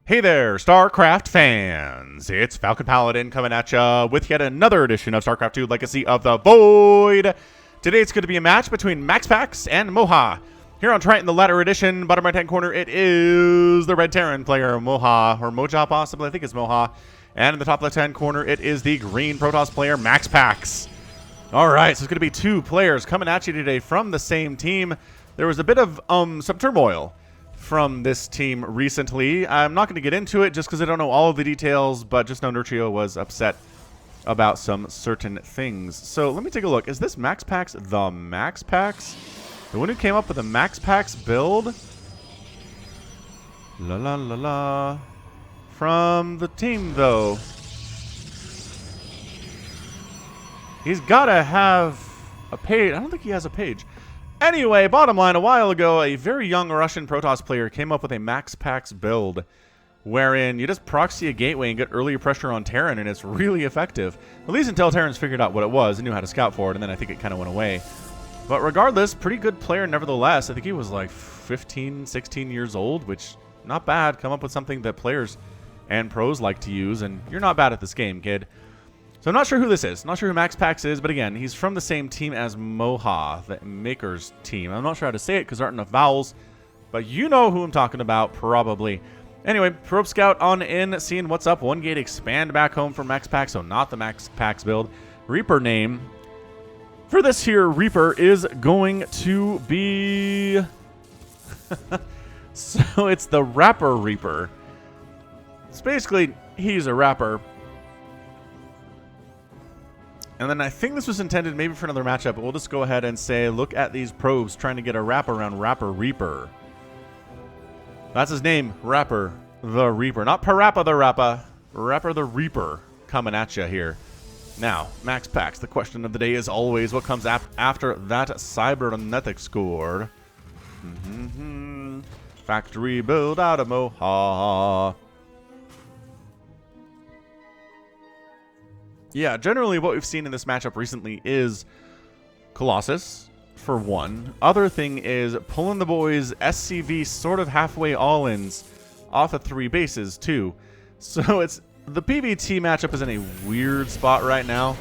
Hey there, StarCraft fans! It's Falcon Paladin coming at ya with yet another edition of StarCraft 2 Legacy of the Void. Today it's going to be a match between MaxPax and Moja. Here on Triton, the latter edition, bottom right-hand corner, it is the Red Terran player, Moja, or Moja possibly, I think it's Moja. And in the top left-hand corner, it is the green Protoss player, MaxPax. Alright, so it's going to be two players coming at you today from the same team. There was a bit of some turmoil from this team recently. I'm not going to get into it just because I don't know all of the details, but just know Nurtrio was upset about some certain things. So let me take a look. Is this MaxPax the MaxPax? The one who came up with the MaxPax build? La la la la. From the team, though. He's got to have a page. I don't think he has a page. Anyway, bottom line, a while ago, a very young Russian Protoss player came up with a MaxPax build wherein you just proxy a gateway and get earlier pressure on Terran, and it's really effective. At least until Terrans figured out what it was and knew how to scout for it, and then I think it kind of went away. But regardless, pretty good player nevertheless. I think he was like 15, 16 years old, which, not bad. Come up with something that players and pros like to use, and you're not bad at this game, kid. So I'm not sure who this is. Not sure who MaxPax is, but again, he's from the same team as Moja, the Maker's team. I'm not sure how to say it because there aren't enough vowels, but you know who I'm talking about, probably. Anyway, Probe Scout on in, seeing what's up. One gate expand back home for MaxPax, so not the MaxPax build. Reaper name for this here Reaper is going to be... so it's the Rapper Reaper. It's basically, he's a rapper. And then I think this was intended maybe for another matchup, but we'll just go ahead and say, look at these probes trying to get a wrap around Rapper Reaper. That's his name, Rapper the Reaper. Not Parappa the Rappa, Rapper the Reaper coming at you here. Now, MaxPax, the question of the day is always what comes after that cybernetic score. Factory build out of Moja. Yeah, generally what we've seen in this matchup recently is Colossus, for one. Other thing is pulling the boys' SCV sort of halfway all-ins off of 3 bases, too. So it's the PvT matchup is in a weird spot right now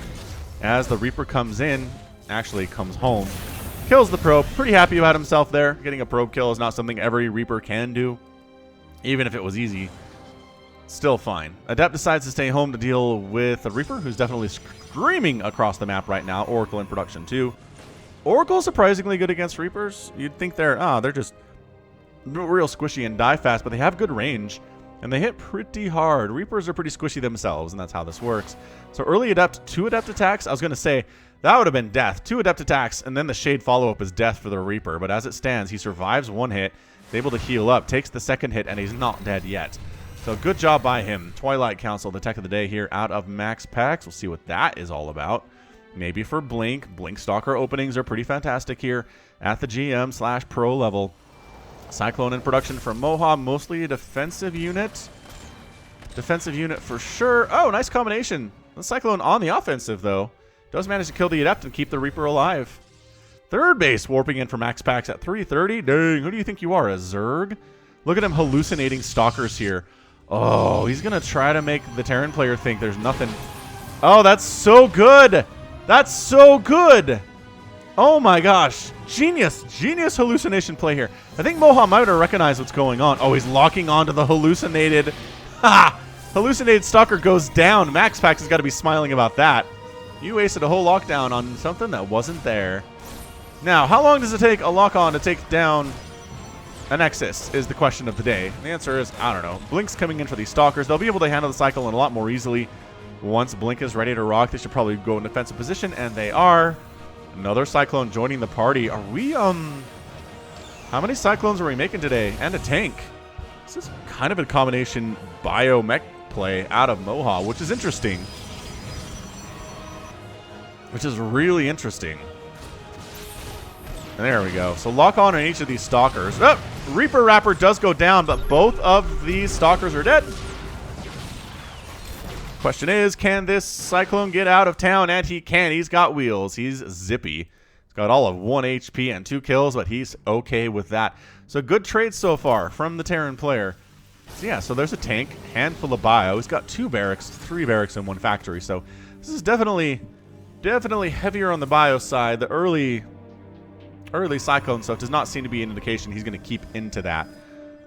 as the Reaper comes in, actually comes home, kills the probe. Pretty happy about himself there. Getting a probe kill is not something every Reaper can do, even if it was easy. Still fine. Adept decides to stay home to deal with a Reaper who's definitely screaming across the map right now. Oracle in production too. Oracle surprisingly good against Reapers. You'd think they're just real squishy and die fast, but they have good range and they hit pretty hard. Reapers are pretty squishy themselves, and that's how this works. So early Adept, 2 Adept attacks. I was going to say that would have been death. 2 Adept attacks, and then the Shade follow-up is death for the Reaper. But as it stands, he survives 1 hit, is able to heal up, takes the 2nd hit, and he's not dead yet. So good job by him. Twilight Council, the tech of the day here out of MaxPax. We'll see what that is all about. Maybe for Blink. Blink Stalker openings are pretty fantastic here at the GM/pro level. Cyclone in production from Moja, mostly a defensive unit. Defensive unit for sure. Oh, nice combination. The Cyclone on the offensive, though. Does manage to kill the Adept and keep the Reaper alive. Third base warping in for MaxPax at 330. Dang, who do you think you are, a Zerg? Look at him hallucinating Stalkers here. Oh, he's going to try to make the Terran player think there's nothing. Oh, that's so good. That's so good. Oh my gosh. Genius. Genius hallucination play here. I think Moja might have recognized what's going on. Oh, he's locking onto the hallucinated. Ha! Hallucinated Stalker goes down. MaxPax has got to be smiling about that. You wasted a whole lockdown on something that wasn't there. Now, how long does it take a lock-on to take down a Nexus is the question of the day. The answer is, I don't know. Blink's coming in for these Stalkers. They'll be able to handle the Cyclone a lot more easily. Once Blink is ready to rock, they should probably go in defensive position, and they are. Another Cyclone joining the party. Are we, how many Cyclones are we making today? And a tank. This is kind of a combination bio-mech play out of Moja, which is interesting. Which is really interesting. And there we go. So lock on each of these Stalkers. Oh, Reaper Rapper does go down, but both of these Stalkers are dead. Question is, can this Cyclone get out of town? And he can. He's got wheels. He's zippy. He's got all of 1 HP and 2 kills, but he's okay with that. So good trade so far from the Terran player. So yeah, so there's a tank, handful of bio. He's got 2 barracks, 3 barracks in 1 factory. So this is definitely heavier on the bio side. The early Cyclone stuff does not seem to be an indication he's going to keep into that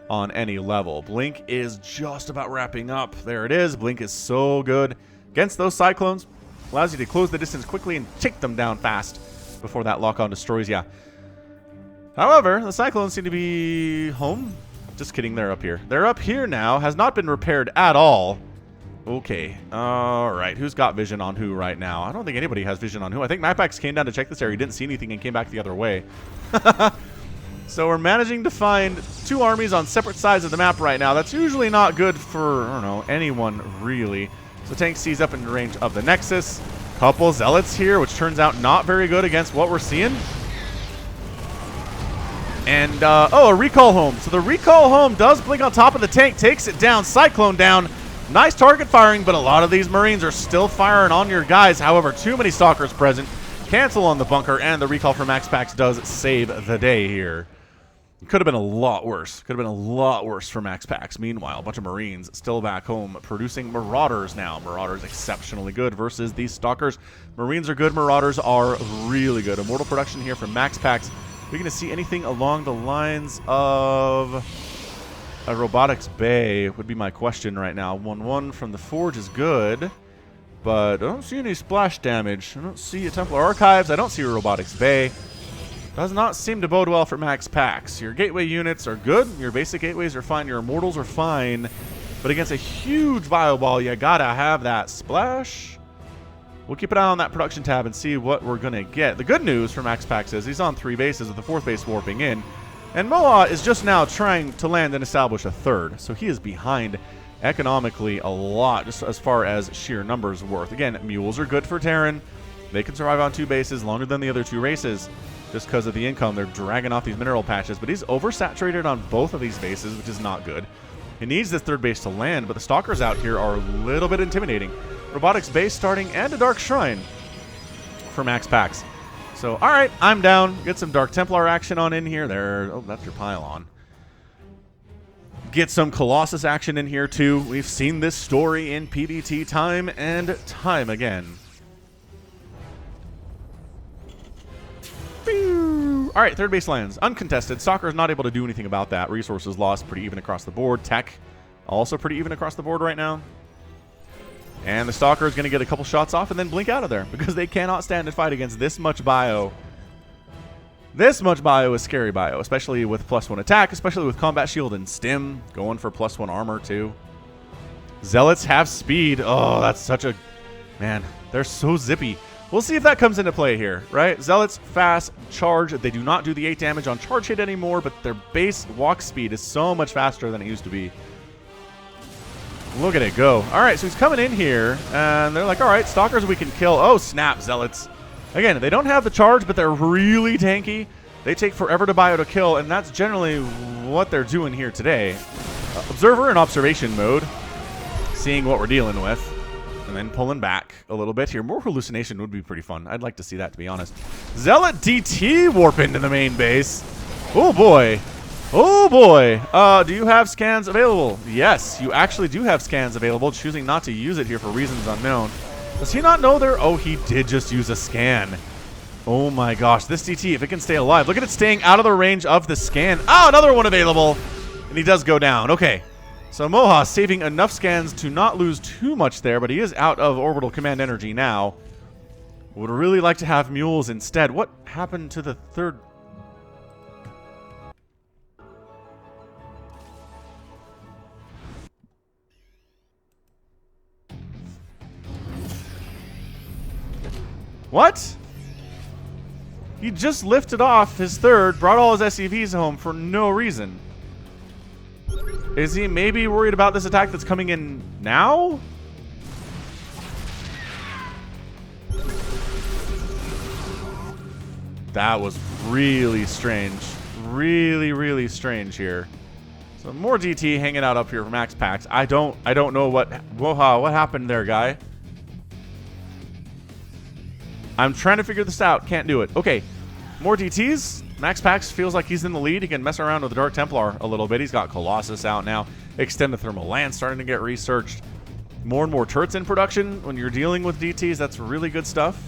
on any level. Blink is just about wrapping up. There it is. Blink is so good against those Cyclones. Allows you to close the distance quickly and take them down fast before that lock-on destroys you. However, the Cyclones seem to be home. Just kidding, they're up here. They're up here now. Has not been repaired at all. Okay. All right. Who's got vision on who right now? I don't think anybody has vision on who. I think MaxPax came down to check this area. He didn't see anything and came back the other way. So we're managing to find 2 armies on separate sides of the map right now. That's usually not good for, I don't know, anyone really. So tank C's up in range of the Nexus. Couple Zealots here, which turns out not very good against what we're seeing. And, oh, a recall home. So the recall home does blink on top of the tank, takes it down, Cyclone down. Nice target firing, but a lot of these Marines are still firing on your guys. However, too many Stalkers present. Cancel on the bunker, and the recall for MaxPax does save the day here. It could have been a lot worse. Could have been a lot worse for MaxPax. Meanwhile, a bunch of Marines still back home producing Marauders now. Marauders exceptionally good versus these Stalkers. Marines are good. Marauders are really good. Immortal production here from MaxPax. We're going to see anything along the lines of a Robotics Bay would be my question right now. 1-1 from the Forge is good, but I don't see any splash damage. I don't see a Templar Archives. I don't see a Robotics Bay. Does not seem to bode well for MaxPax. Your gateway units are good. Your basic gateways are fine. Your Immortals are fine. But against a huge bio ball, you gotta have that splash. We'll keep an eye on that production tab and see what we're going to get. The good news for MaxPax is he's on 3 bases with the 4th base warping in. And Moja is just now trying to land and establish a 3rd. So he is behind economically a lot, just as far as sheer numbers worth. Again, mules are good for Terran. They can survive on 2 bases longer than the other 2 races. Just because of the income, they're dragging off these mineral patches. But he's oversaturated on both of these bases, which is not good. He needs this 3rd base to land, but the Stalkers out here are a little bit intimidating. Robotics base starting and a Dark Shrine for MaxPax. So, all right, I'm down. Get some Dark Templar action on in here. There. Oh, that's your pylon. Get some Colossus action in here, too. We've seen this story in PvT time and time again. All right, 3rd base lands. Uncontested. Stalker is not able to do anything about that. Resources lost pretty even across the board. Tech also pretty even across the board right now. And the Stalker is going to get a couple shots off and then blink out of there because they cannot stand and fight against this much bio. This much bio is scary bio, especially with +1 attack, especially with combat shield and stim, going for +1 armor too. Zealots have speed. Oh, that's such a... Man, they're so zippy. We'll see if that comes into play here, right? Zealots, fast, charge. They do not do the 8 damage on charge hit anymore, but their base walk speed is so much faster than it used to be. Look at it go. All right, so he's coming in here, and they're like, all right, Stalkers we can kill. Oh, snap, Zealots. Again, they don't have the charge, but they're really tanky. They take forever to bio to kill, and that's generally what they're doing here today. Observer in observation mode, seeing what we're dealing with, and then pulling back a little bit here. More hallucination would be pretty fun. I'd like to see that, to be honest. Zealot DT warp into the main base. Oh, boy. Oh, boy. Do you have scans available? Yes, you actually do have scans available, choosing not to use it here for reasons unknown. Does he not know there? Oh, he did just use a scan. Oh, my gosh. This DT, if it can stay alive. Look at it staying out of the range of the scan. Oh, another one available. And he does go down. Okay. So Moja saving enough scans to not lose too much there, but he is out of orbital command energy now. Would really like to have mules instead. What happened to the 3rd? What? He just lifted off his 3rd, brought all his SCVs home for no reason. Is he maybe worried about this attack that's coming in now? That was really strange. Really, really strange here. So more DT hanging out up here for MaxPax. I don't know what happened there, guy. I'm trying to figure this out. Can't do it. Okay. More DTs. MaxPax feels like he's in the lead. He can mess around with the Dark Templar a little bit. He's got Colossus out now. Extended thermal lance starting to get researched. More and more turrets in production when you're dealing with DTs. That's really good stuff.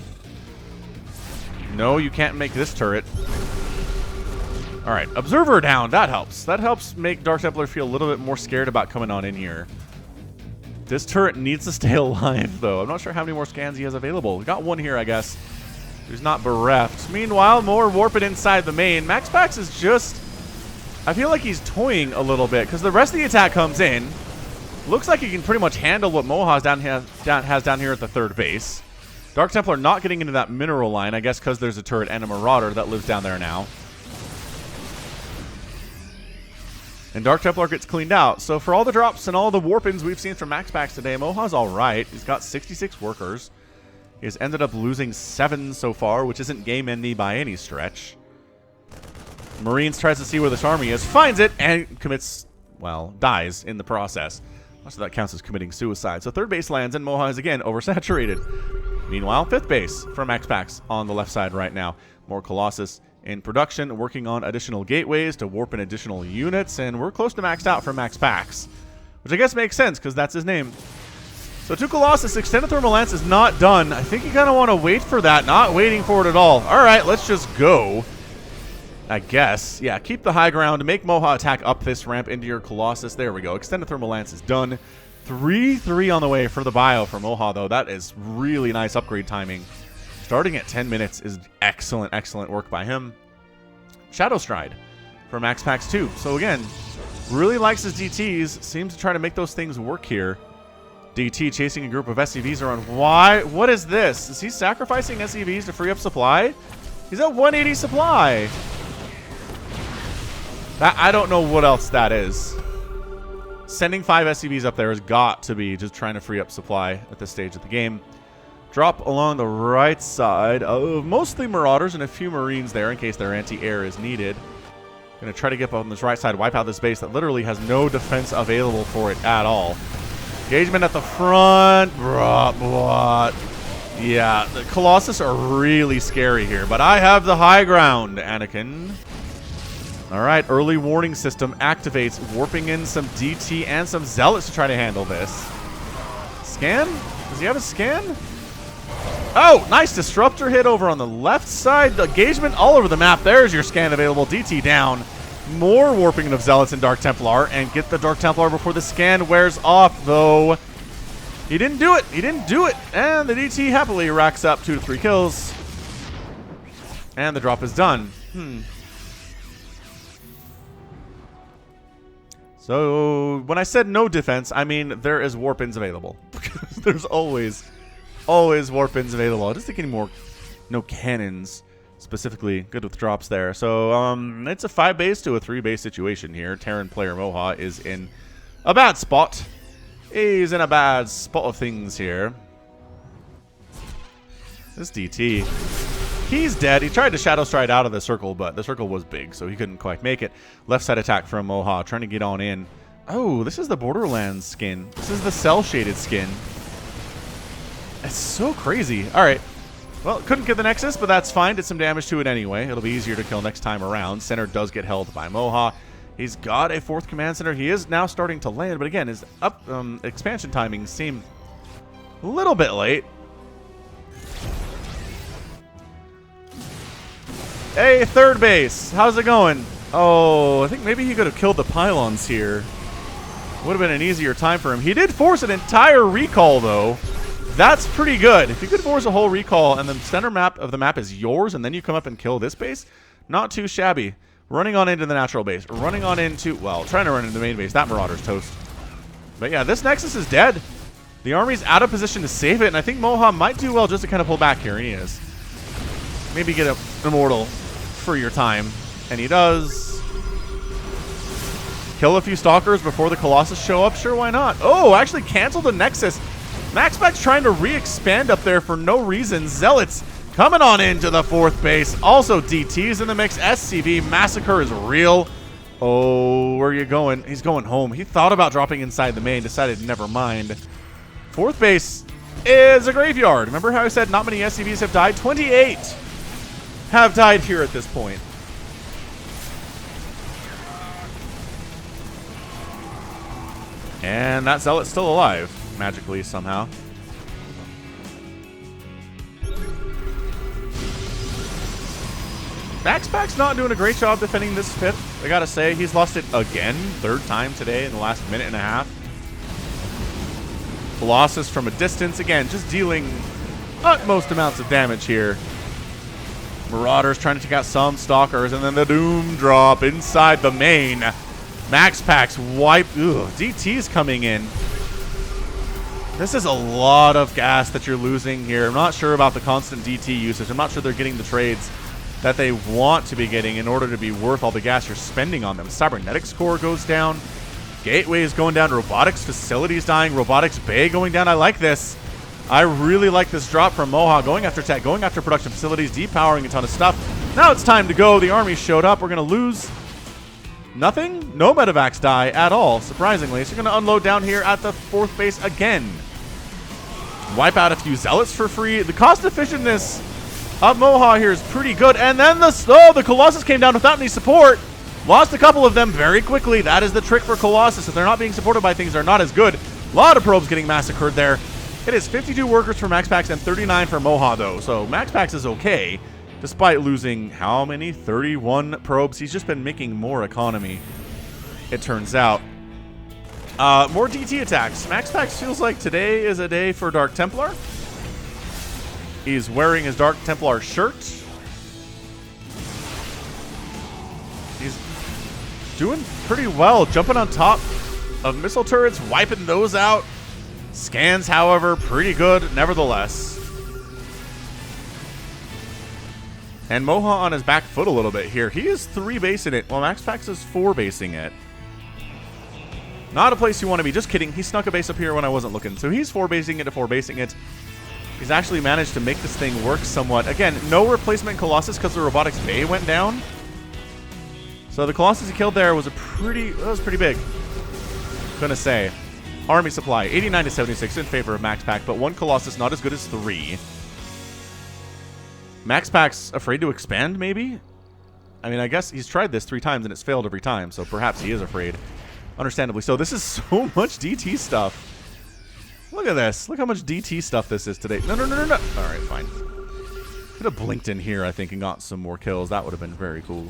No, you can't make this turret. All right, Observer down. That helps. That helps make Dark Templar feel a little bit more scared about coming on in here. This turret needs to stay alive, though. I'm not sure how many more scans he has available. We got one here, I guess. He's not bereft. Meanwhile, more warping inside the main. MaxPax is just... I feel like he's toying a little bit because the rest of the attack comes in. Looks like he can pretty much handle what Moja has down here at the third base. Dark Templar not getting into that mineral line, I guess because there's a turret and a Marauder that lives down there now. And Dark Templar gets cleaned out. So for all the drops and all the warpings we've seen from MaxPax today, Moja's all right. He's got 66 workers. He has ended up losing 7 so far, which isn't game-ending by any stretch. Marines tries to see where this army is, finds it, and commits, well, dies in the process. So that counts as committing suicide. So third base lands, and Moja is again oversaturated. Meanwhile, fifth base for MaxPax on the left side right now. More Colossus in production, working on additional gateways to warp in additional units, and we're close to maxed out for MaxPax, which I guess makes sense because that's his name. So 2 Colossus, extended thermal lance is not done. I think you kind of want to wait for that, not waiting for it at all. All right, let's just go. I guess. Yeah, keep the high ground. Make Moja attack up this ramp into your Colossus. There we go. Extended thermal lance is done. 3-3 on the way for the bio for Moja, though. That is really nice upgrade timing. Starting at 10 minutes is excellent, excellent work by him. Shadow Stride for MaxPax 2. So again, really likes his DTs. Seems to try to make those things work here. DT chasing a group of SCVs around. Why? What is this? Is he sacrificing SCVs to free up supply? He's at 180 supply. I don't know what else that is. Sending 5 SCVs up there has got to be just trying to free up supply at this stage of the game. Drop along the right side of mostly Marauders and a few Marines there in case their anti-air is needed. Going to try to get up on this right side, wipe out this base that literally has no defense available for it at all. Engagement at the front. What? Yeah, the Colossus are really scary here, but I have the high ground, Anakin. All right, early warning system activates, warping in some DT and some Zealots to try to handle this. Scan? Does he have a scan? Oh, nice disruptor hit over on the left side. The engagement all over the map. There's your scan available. DT down. More warping of Zealots and Dark Templar, and get the Dark Templar before the scan wears off, though. He didn't do it. He didn't do it. And the DT happily racks up 2 to 3 kills. And the drop is done. So when I said no defense, I mean there is warp-ins available. There's always warp-ins available. I just think any more, no cannons specifically. Good with drops there. So it's a 5 base to a 3 base situation here. Terran player Moja is in a bad spot. He's in a bad spot of things here. This DT. He's dead. He tried to Shadow Stride out of the circle, but the circle was big, so he couldn't quite make it. Left side attack from Moja, trying to get on in. Oh, this is the Borderlands skin. This is the cell-shaded skin. It's so crazy. All right. Well, couldn't get the Nexus, but that's fine. Did some damage to it anyway. It'll be easier to kill next time around. Center does get held by Moja. He's got a 4th command center. He is now starting to land, but again, his expansion timings seem a little bit late. Hey, third base. How's it going? Oh, I think maybe he could have killed the pylons here. Would have been an easier time for him. He did force an entire recall, though. That's pretty good. If you could force a whole recall and the center map of the map is yours and then you come up and kill this base, not too shabby. Running on into the natural base. Running on into, well, trying to run into the main base. That Marauder's toast. But yeah, this Nexus is dead. The army's out of position to save it, and I think Moja might do well just to kind of pull back here, and he is. Maybe get an Immortal for your time. And he does. Kill a few Stalkers before the Colossus show up? Sure, why not? Oh, actually canceled the Nexus. MaxPax trying to re-expand up there for no reason. Zealots coming on into the 4th base. Also DT's in the mix. SCV Massacre is real. Oh, where are you going? He's going home. He thought about dropping inside the main, decided never mind. 4th base is a graveyard. Remember how I said not many SCVs have died? 28 have died here at this point. And that Zealot's still alive, magically, somehow. MaxPax not doing a great job defending this 5th. I gotta say, he's lost it again, 3rd time today in the last minute and a half. Colossus from a distance, again, just dealing utmost amounts of damage here. Marauders trying to take out some Stalkers, and then the Doom drop inside the main. MaxPax wipe. DT's coming in. This is a lot of gas that you're losing here. I'm not sure about the constant DT usage. I'm not sure they're getting the trades that they want to be getting in order to be worth all the gas you're spending on them. Cybernetics core goes down. Gateway is going down. Robotics facilities dying. Robotics bay going down. I like this. I really like this drop from Moja. Going after tech, going after production facilities, depowering a ton of stuff. Now it's time to go. The army showed up. We're going to lose nothing. No medevacs die at all, surprisingly. So you're going to unload down here at the 4th base again. Wipe out a few Zealots for free. The cost effectiveness of Moja here is pretty good. And then the Colossus came down without any support. Lost a couple of them very quickly. That is the trick for Colossus. If they're not being supported by things, they're not as good. A lot of probes getting massacred there. It is 52 workers for MaxPax and 39 for Moja, though. So MaxPax is okay, despite losing how many? 31 probes. He's just been making more economy, it turns out. More DT attacks. MaxPax feels like today is a day for Dark Templar. He's wearing his Dark Templar shirt. He's doing pretty well, jumping on top of missile turrets, wiping those out. Scans, however, pretty good nevertheless. And Moja on his back foot a little bit here. He is 3-basing it, while MaxPax is 4-basing it. Not a place you want to be. Just kidding. He snuck a base up here when I wasn't looking. So he's 4-basing it to 4-basing it. He's actually managed to make this thing work somewhat. Again, no replacement Colossus because the Robotics Bay went down. So the Colossus he killed there was that was pretty big. Gonna say. Army supply, 89 to 76 in favor of MaxPax, but 1 Colossus not as good as 3. MaxPax afraid to expand, maybe? I mean, I guess he's tried this 3 times and it's failed every time, so perhaps he is afraid. Understandably so. This is so much DT stuff. Look at this. Look how much DT stuff this is today. No. Alright, fine. Could have blinked in here, I think, and got some more kills. That would have been very cool.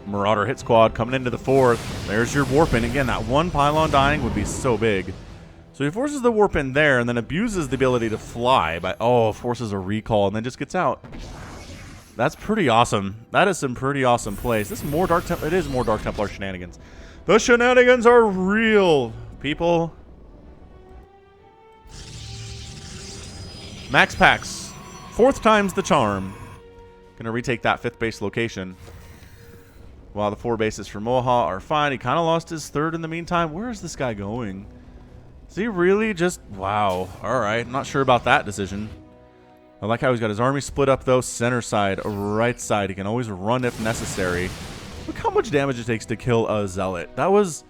Marauder hit squad coming into the 4th. There's your warp-in. Again, that 1 pylon dying would be so big. So he forces the warp-in there and then abuses the ability to fly by, forces a recall and then just gets out. That's pretty awesome. That is some pretty awesome plays. This is more Dark Templar. It is more Dark Templar shenanigans. The shenanigans are real, people. MaxPax, 4th time's the charm. Gonna retake that 5th base location. While the 4 bases for Moja are fine. He kind of lost his 3rd in the meantime. Where is this guy going? Is he really just... Wow. Alright. Not sure about that decision. I like how he's got his army split up, though. Center side, right side. He can always run if necessary. Look how much damage it takes to kill a Zealot. That was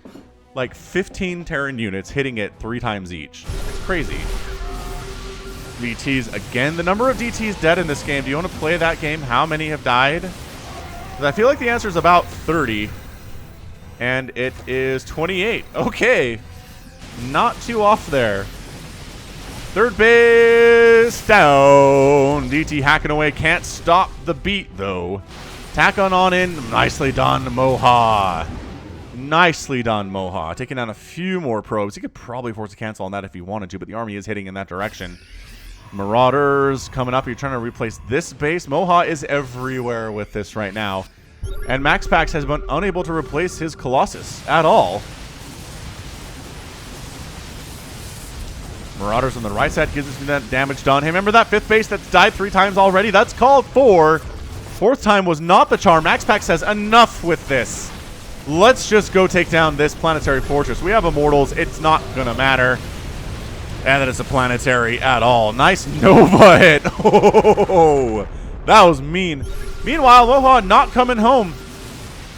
like 15 Terran units hitting it 3 times each. It's crazy. DTs again. The number of DTs dead in this game. Do you want to play that game? How many have died? I feel like the answer is about 30. And it is 28. Okay. Not too off there. 3rd base down. DT hacking away. Can't stop the beat, though. Tack on in. Nicely done, Moja. Nicely done, Moja. Taking down a few more probes. He could probably force a cancel on that if he wanted to, but the army is heading in that direction. Marauders coming up. You're trying to replace this base. Moja is everywhere with this right now. And MaxPax has been unable to replace his Colossus at all. Marauders on the right side gives us that damage done. Hey, remember that 5th base that's died 3 times already? That's called 4. 4th time was not the charm. MaxPax says enough with this. Let's just go take down this planetary fortress. We have immortals. It's not going to matter. And that it's a planetary at all. Nice Nova hit. Oh, that was mean. Meanwhile, Moja not coming home.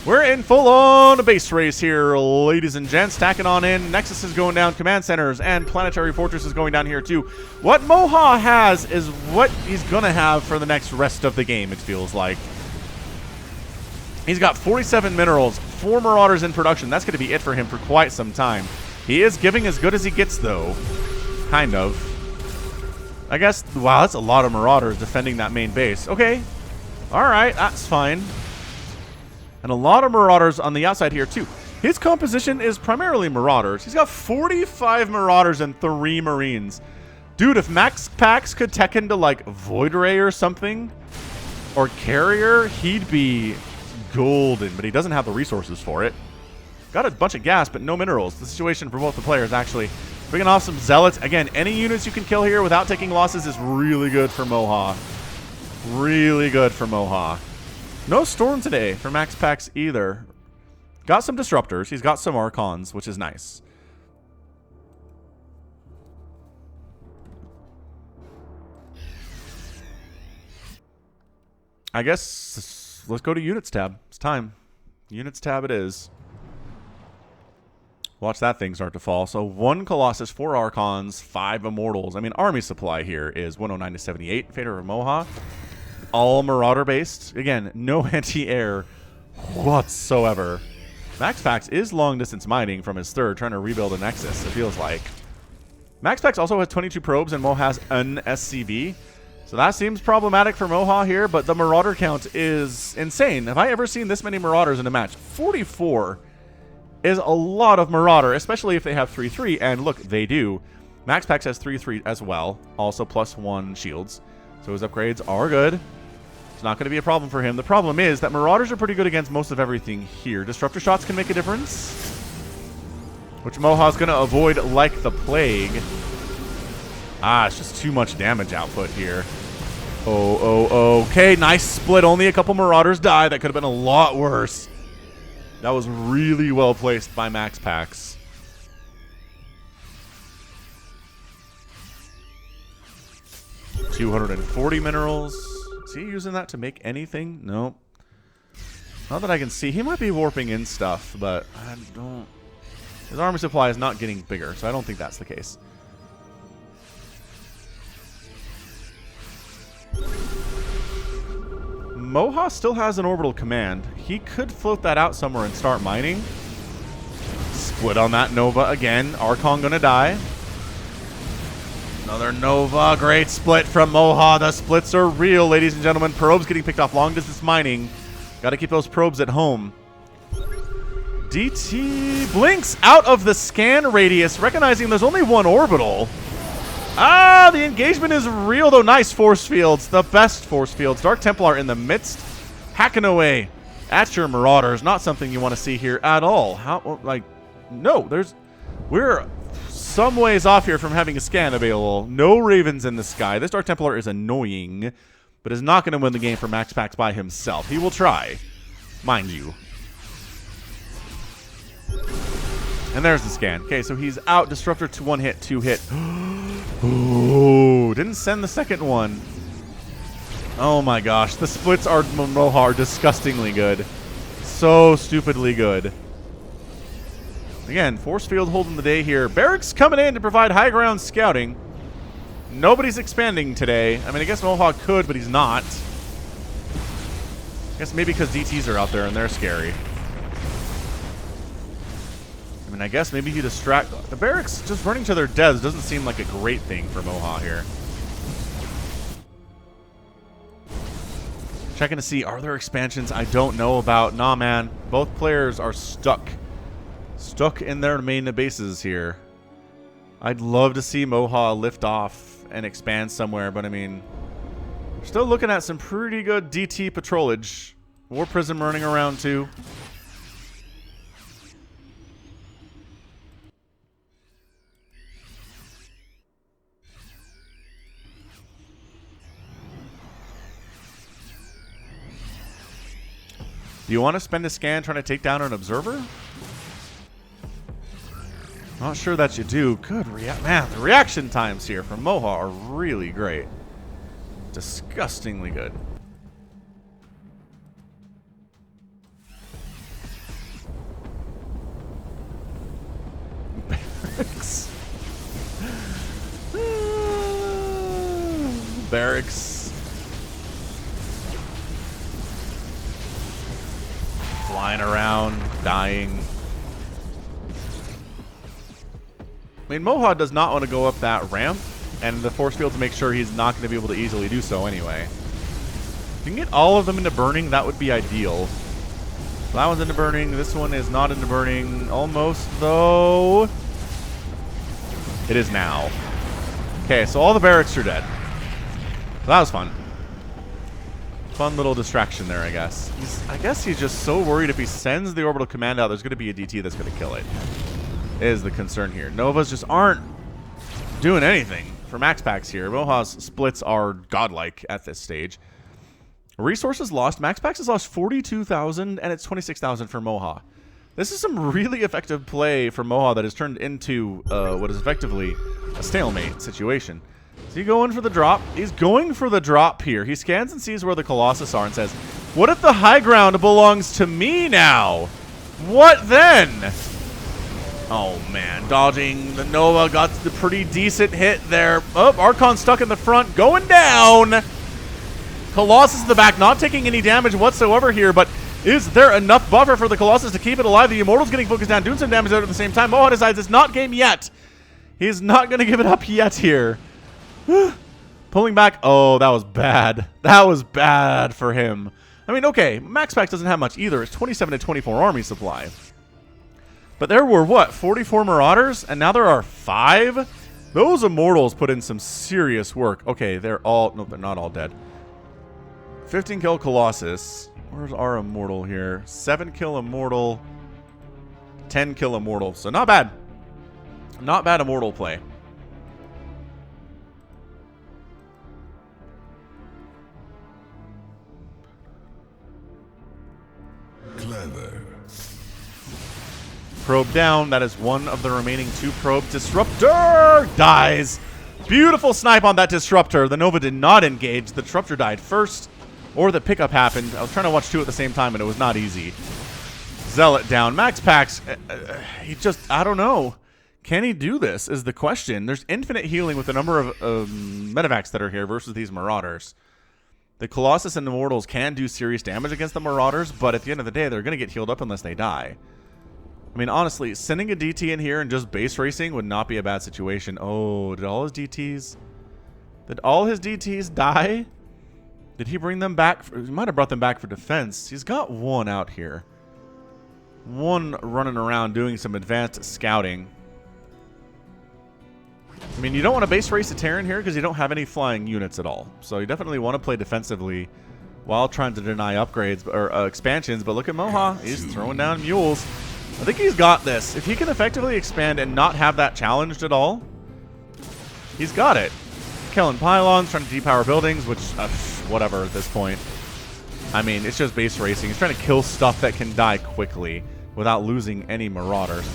We're in full-on base race here, ladies and gents. Stacking on in. Nexus is going down. Command centers and Planetary Fortress is going down here, too. What Moja has is what he's going to have for the next rest of the game, it feels like. He's got 47 minerals, 4 Marauders in production. That's going to be it for him for quite some time. He is giving as good as he gets, though. Kind of. I guess, wow, that's a lot of Marauders defending that main base. Okay. All right, that's fine. And a lot of Marauders on the outside here, too. His composition is primarily Marauders. He's got 45 Marauders and 3 Marines. Dude, if MaxPax could tech into, like, Void Ray or something, or Carrier, he'd be golden. But he doesn't have the resources for it. Got a bunch of gas, but no minerals. The situation for both the players, actually. Bringing off some Zealots. Again, any units you can kill here without taking losses is really good for Moja. Really good for Moja. No Storm today for MaxPax either. Got some Disruptors. He's got some Archons, which is nice. I guess let's go to Units tab. It's time. Units tab it is. Watch that thing start to fall. So 1 Colossus, 4 Archons, 5 Immortals. I mean, army supply here is 109 to 78 in favor of Moja. All Marauder based. Again, no anti-air whatsoever. MaxPax is long distance mining from his third, trying to rebuild a Nexus, it feels like. MaxPax also has 22 probes and Moja has an SCV. So that seems problematic for Moja here, but the Marauder count is insane. Have I ever seen this many Marauders in a match? 44 is a lot of Marauder, especially if they have 3-3, and look, they do. MaxPax has 3-3 as well, also +1 shields. So his upgrades are good. It's not going to be a problem for him. The problem is that Marauders are pretty good against most of everything here. Disruptor shots can make a difference, which Moja's going to avoid like the plague. Ah, it's just too much damage output here. Okay, nice split. Only a couple Marauders die. That could have been a lot worse. That was really well placed by MaxPax. $240 minerals. Is he using that to make anything? Nope. Not that I can see. He might be warping in stuff, but I don't... His army supply is not getting bigger, so I don't think that's the case. Moja still has an orbital command. He could float that out somewhere and start mining. Split on that Nova again. Archon gonna die. Another Nova. Great split from Moja. The splits are real, ladies and gentlemen. Probes getting picked off. Long distance mining. Got to keep those probes at home. DT blinks out of the scan radius, recognizing there's only 1 orbital. Ah, the engagement is real, though. Nice force fields. The best force fields. Dark Templar in the midst. Hacking away at your Marauders. Not something you want to see here at all. How, like, no, we're some ways off here from having a scan available. No Ravens in the sky. This Dark Templar is annoying, but is not going to win the game for MaxPax by himself. He will try, mind you. And there's the scan. Okay, so he's out. Disruptor to 1 hit, 2 hit. Oh, didn't send the second one. Oh my gosh, the splits are Moja are disgustingly good. So stupidly good. Again, force field holding the day here. Barracks coming in to provide high ground scouting. Nobody's expanding today. I mean, I guess Moja could, but he's not. I guess maybe because DTs are out there and they're scary. I mean, I guess maybe you distract... The barracks just running to their deaths doesn't seem like a great thing for Moja here. Checking to see, are there expansions I don't know about? Nah, man. Both players are stuck. Stuck in their main bases here. I'd love to see Moja lift off and expand somewhere, but I mean... We're still looking at some pretty good DT patrolage. War Prism running around too. Do you want to spend a scan trying to take down an observer? Not sure that you do. Good man, the reaction times here from Moja are really great. Disgustingly good. Barracks. Barracks. Flying around, dying. I mean, Moja does not want to go up that ramp, and the force field to make sure he's not going to be able to easily do so anyway. If you can get all of them into burning, that would be ideal. So that one's into burning. This one is not into burning. Almost, though. It is now. Okay, so all the barracks are dead. So that was fun. Fun little distraction there, I guess. I guess he's just so worried if he sends the orbital command out, there's going to be a DT that's going to kill it. Is the concern here. Novas just aren't doing anything for MaxPax here. Moja's splits are godlike at this stage. Resources lost. MaxPax has lost 42,000, and it's 26,000 for Moja. This is some really effective play for Moja that has turned into what is effectively a stalemate situation. Is he going for the drop? He's going for the drop here. He scans and sees where the Colossus are and says, what if the high ground belongs to me now? What then? Oh, man. Dodging. The Nova got the pretty decent hit there. Oh, Archon stuck in the front. Going down. Colossus in the back. Not taking any damage whatsoever here, but is there enough buffer for the Colossus to keep it alive? The Immortal's getting focused down, doing some damage out at the same time. Moja decides it's not game yet. He's not going to give it up yet here. Pulling back. Oh, that was bad. That was bad for him. I mean, okay, MaxPax doesn't have much either. It's 27 to 24 army supply. But there were, what, 44 Marauders? And now there are 5? Those Immortals put in some serious work. Okay, they're all... No, they're not all dead. 15 kill Colossus. Where's our Immortal here? 7 kill Immortal. 10 kill Immortal. So not bad. Not bad Immortal play. Clever. Probe down. That is one of the remaining 2 probe. Disruptor dies. Beautiful snipe on that Disruptor. The Nova did not engage. The Disruptor died first. Or the pickup happened. I was trying to watch 2 at the same time, and it was not easy. Zealot down. MaxPax, he just, I don't know. Can he do this is the question. There's infinite healing with the number of medevacs that are here versus these Marauders. The Colossus and Immortals can do serious damage against the Marauders, but at the end of the day, they're going to get healed up unless they die. I mean, honestly, sending a DT in here and just base racing would not be a bad situation. Oh, did all his DTs die? Did he bring them back? He might have brought them back for defense. He's got 1 out here. 1 running around doing some advanced scouting. I mean, you don't want to base race a Terran here because you don't have any flying units at all. So you definitely want to play defensively while trying to deny upgrades or expansions. But look at Moja. He's throwing down mules. I think he's got this. If he can effectively expand and not have that challenged at all, he's got it. Killing pylons, trying to depower buildings, which, whatever at this point. I mean, it's just base racing. He's trying to kill stuff that can die quickly without losing any Marauders.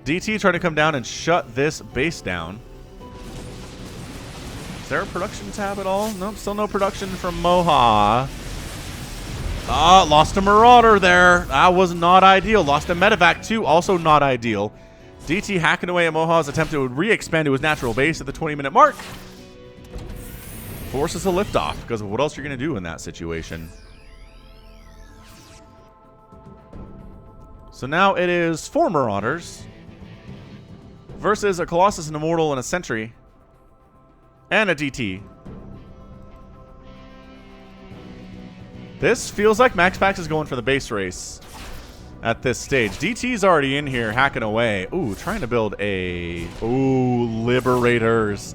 DT trying to come down and shut this base down. Is there a production tab at all? Nope, still no production from Moja. Ah, lost a Marauder there. That was not ideal. Lost a medevac too, also not ideal. DT hacking away at Moja's attempt to re-expand to his natural base at the 20-minute mark. Forces a liftoff, because what else are you going to do in that situation? So now it is 4 Marauders versus a Colossus, an Immortal, and a Sentry. And a DT. This feels like MaxPax is going for the base race at this stage. DT's already in here hacking away. Ooh, trying to build a... Ooh, Liberators.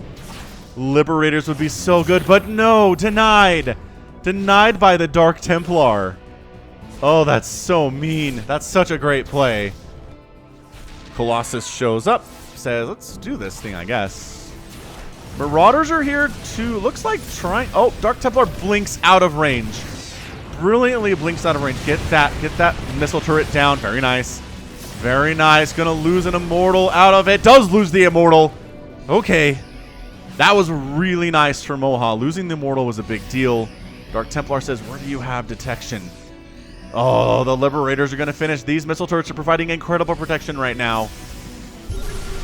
Liberators would be so good, but no, denied. Denied by the Dark Templar. Oh, that's so mean. That's such a great play. Colossus shows up, says, let's do this thing, I guess. Marauders are here too. Looks like trying... Oh, Dark Templar blinks out of range. Brilliantly blinks out of range. Get that missile turret down. Very nice. Very nice. Gonna lose an immortal out of it. Does lose the immortal. Okay. That was really nice for Moja. Losing the immortal was a big deal. Dark Templar says, where do you have detection? Oh, the Liberators are going to finish. These missile turrets are providing incredible protection right now.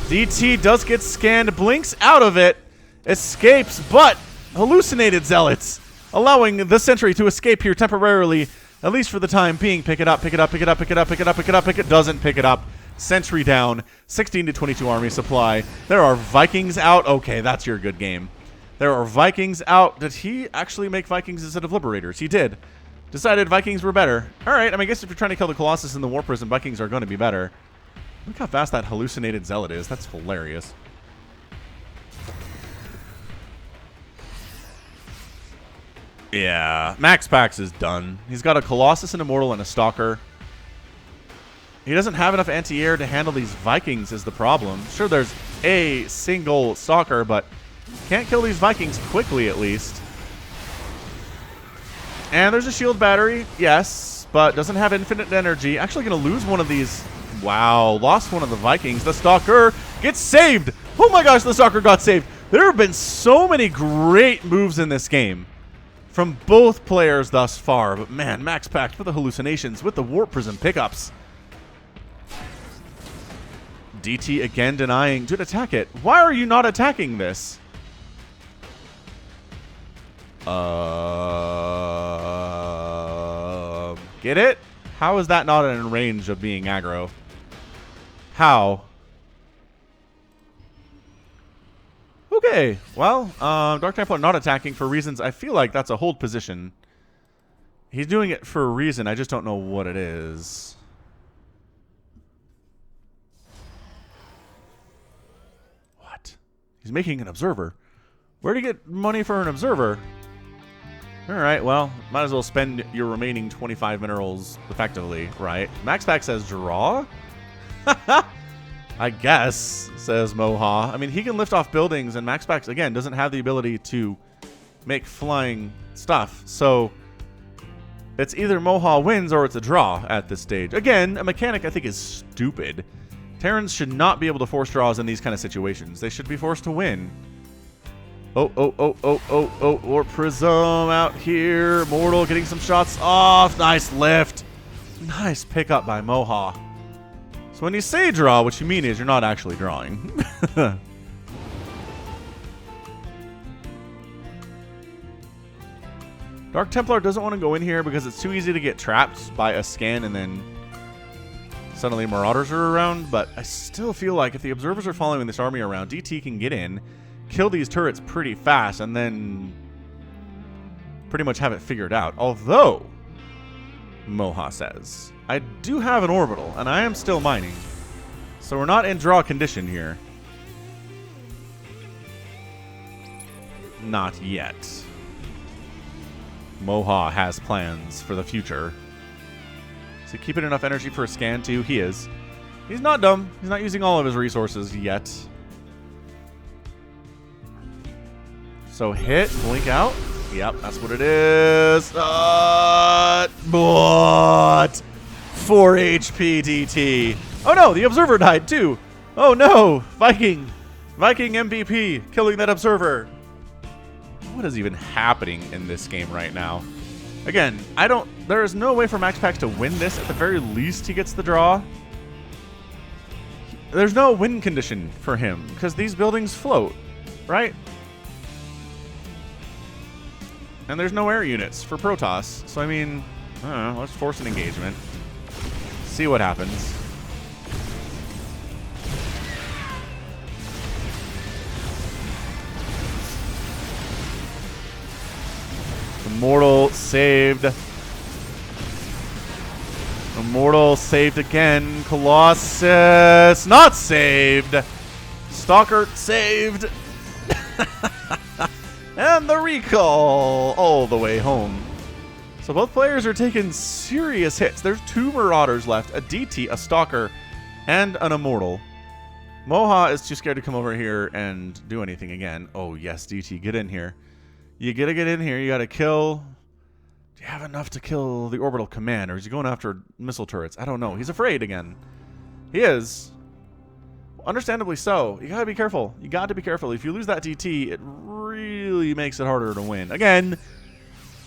DT does get scanned, blinks out of it, escapes, but hallucinated Zealots, allowing the sentry to escape here temporarily, at least for the time being. Pick it up, pick it up, pick it up, pick it up, pick it up, pick it up, pick it. Doesn't pick it up. Sentry down. 16 to 22 army supply. There are Vikings out. Okay, that's your good game. There are Vikings out. Did he actually make Vikings instead of Liberators? He did. Decided Vikings were better. All right, I mean, I guess if you're trying to kill the Colossus in the War Prison, Vikings are going to be better. Look how fast that hallucinated Zealot is. That's hilarious. Yeah, MaxPax is done. He's got a Colossus, an Immortal, and a Stalker. He doesn't have enough anti-air to handle these Vikings is the problem. Sure, there's a single Stalker, but can't kill these Vikings quickly, at least. And there's a shield battery, yes, but doesn't have infinite energy. Actually going to lose one of these. Wow, lost one of the Vikings. The Stalker gets saved. Oh my gosh, the Stalker got saved. There have been so many great moves in this game from both players thus far. But man, MaxPax with the hallucinations, with the Warp Prism pickups. DT again denying. Dude, attack it. Why are you not attacking this? Get it? How is that not in range of being aggro? How? Okay, well, Dark Templar not attacking for reasons. I feel like that's a hold position. He's doing it for a reason. I just don't know what it is. What? He's making an observer. Where'd he get money for an observer? Alright, well, might as well spend your remaining 25 minerals effectively, right? MaxPax says draw? I guess, says Moja. I mean, he can lift off buildings, and MaxPax, again, doesn't have the ability to make flying stuff. So, it's either Moja wins or it's a draw at this stage. Again, a mechanic I think is stupid. Terrans should not be able to force draws in these kind of situations. They should be forced to win. Oh, Warp Prism out here. Mortal getting some shots off. Nice lift. Nice pickup by Moja. So when you say draw, what you mean is you're not actually drawing. Dark Templar doesn't want to go in here because it's too easy to get trapped by a scan and then suddenly Marauders are around. But I still feel like if the Observers are following this army around, DT can get in, kill these turrets pretty fast, and then pretty much have it figured out. Although, Moja says, I do have an orbital, and I am still mining. So we're not in draw condition here. Not yet. Moja has plans for the future. Is he keeping enough energy for a scan too? He is. He's not dumb. He's not using all of his resources yet. So hit, blink out. Yep, that's what it is. But 4 HP DT. Oh no, the Observer died too. Oh no, Viking MVP killing that Observer. What is even happening in this game right now? Again, there is no way for MaxPax to win this. At the very least, he gets the draw. There's no win condition for him because these buildings float, right? And there's no air units for Protoss. So, I mean, I don't know, let's force an engagement. See what happens. Immortal saved. Immortal saved again. Colossus not saved. Stalker saved. And the recall all the way home. So both players are taking serious hits. There's 2 Marauders left, a DT, a Stalker, and an Immortal. Moja is too scared to come over here and do anything again. Oh, yes, DT, get in here. You gotta get in here. You gotta kill. Do you have enough to kill the Orbital Command, or is he going after missile turrets? I don't know. He's afraid again. He is. Understandably so. You gotta be careful. You got to be careful. If you lose that DT, it really makes it harder to win. Again,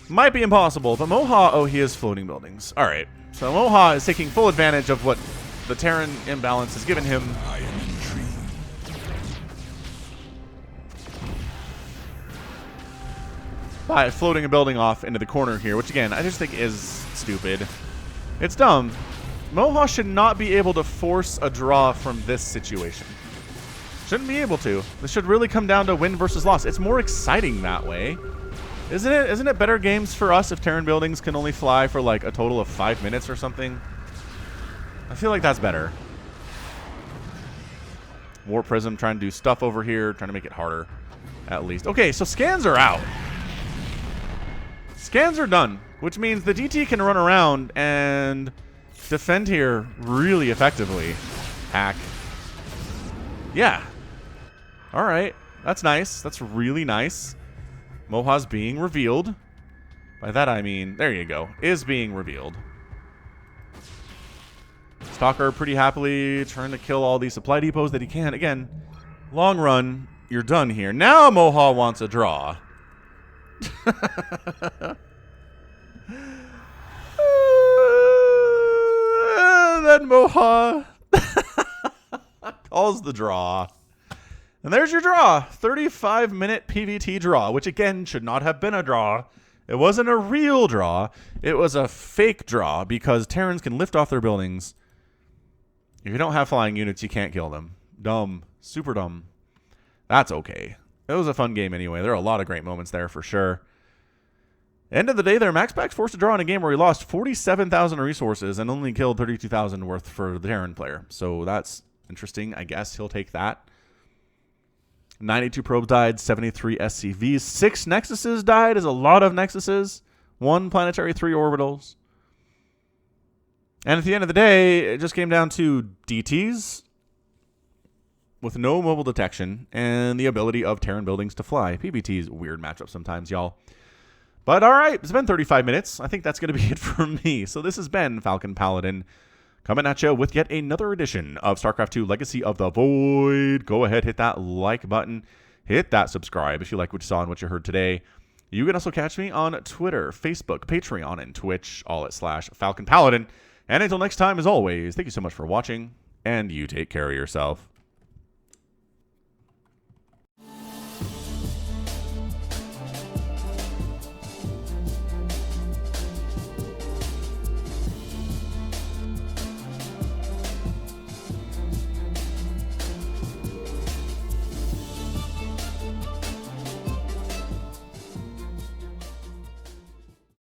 might be impossible, but Moja, oh, he is floating buildings. All right. So Moja is taking full advantage of what the Terran imbalance has given him. I am intrigued. By floating a building off into the corner here, which again, I just think is stupid. It's dumb. Moja should not be able to force a draw from this situation. Shouldn't be able to. This should really come down to win versus loss. It's more exciting that way. Isn't it? Isn't it better games for us if Terran buildings can only fly for like a total of 5 minutes or something? I feel like that's better. War Prism trying to do stuff over here, trying to make it harder, at least. Okay, so scans are out. Scans are done, which means the DT can run around and defend here really effectively. Hack. Yeah. All right. That's nice. That's really nice. Moja's being revealed. By that I mean, there you go, is being revealed. Stalker pretty happily trying to kill all these supply depots that he can. Again, long run, you're done here. Now Moja wants a draw. Then Moja calls the draw. And there's your draw. 35-minute PvT draw, which again should not have been a draw. It wasn't a real draw. It was a fake draw because Terrans can lift off their buildings. If you don't have flying units, you can't kill them. Dumb. Super dumb. That's okay. It was a fun game anyway. There are a lot of great moments there for sure. End of the day there, MaxPax forced to draw in a game where he lost 47,000 resources and only killed 32,000 worth for the Terran player. So that's interesting. I guess he'll take that. 92 probes died, 73 SCVs. 6 Nexuses died is a lot of Nexuses. 1 planetary, 3 orbitals. And at the end of the day, it just came down to DTs with no mobile detection and the ability of Terran buildings to fly. PvT is a weird matchup sometimes, y'all. But all right, it's been 35 minutes. I think that's going to be it for me. So this has been Falcon Paladin coming at you with yet another edition of StarCraft 2 Legacy of the Void. Go ahead, hit that like button. Hit that subscribe if you like what you saw and what you heard today. You can also catch me on Twitter, Facebook, Patreon, and Twitch, all at /Falcon Paladin. And until next time, as always, thank you so much for watching, and you take care of yourself.